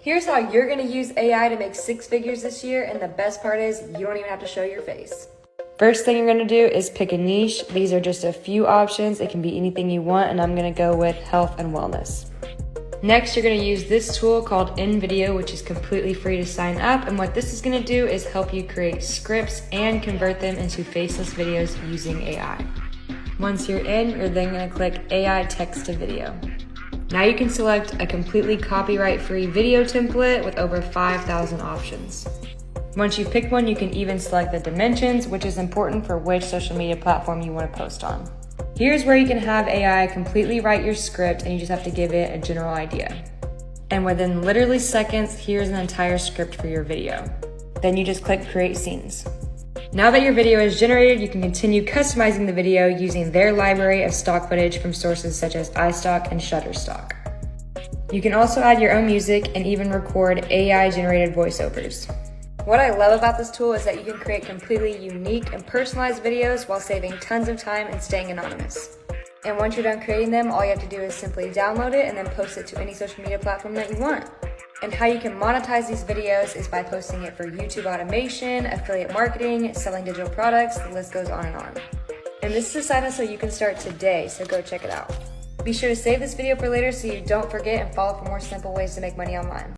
Here's how you're gonna use AI to make 6 figures this year, and the best part is you don't even have to show your face. First thing you're gonna do is pick a niche. These are just a few options. It can be anything you want, and I'm gonna go with health and wellness. Next, you're gonna use this tool called InVideo, which is completely free to sign up. And what this is gonna do is help you create scripts and convert them into faceless videos using AI. Once you're in, you're then gonna click AI text to video. Now you can select a completely copyright-free video template with over 5,000 options. Once you pick one, you can even select the dimensions, which is important for which social media platform you want to post on. Here's where you can have AI completely write your script, and you just have to give it a general idea. And within literally seconds, here's an entire script for your video. Then you just click create scenes. Now that your video is generated, you can continue customizing the video using their library of stock footage from sources such as iStock and Shutterstock. You can also add your own music and even record AI-generated voiceovers. What I love about this tool is that you can create completely unique and personalized videos while saving tons of time and staying anonymous. And once you're done creating them, all you have to do is simply download it and then post it to any social media platform that you want. And how you can monetize these videos is by posting it for YouTube automation, affiliate marketing, selling digital products, the list goes on and on. And this is a side hustle you can start today, so go check it out. Be sure to save this video for later so you don't forget, and follow for more simple ways to make money online.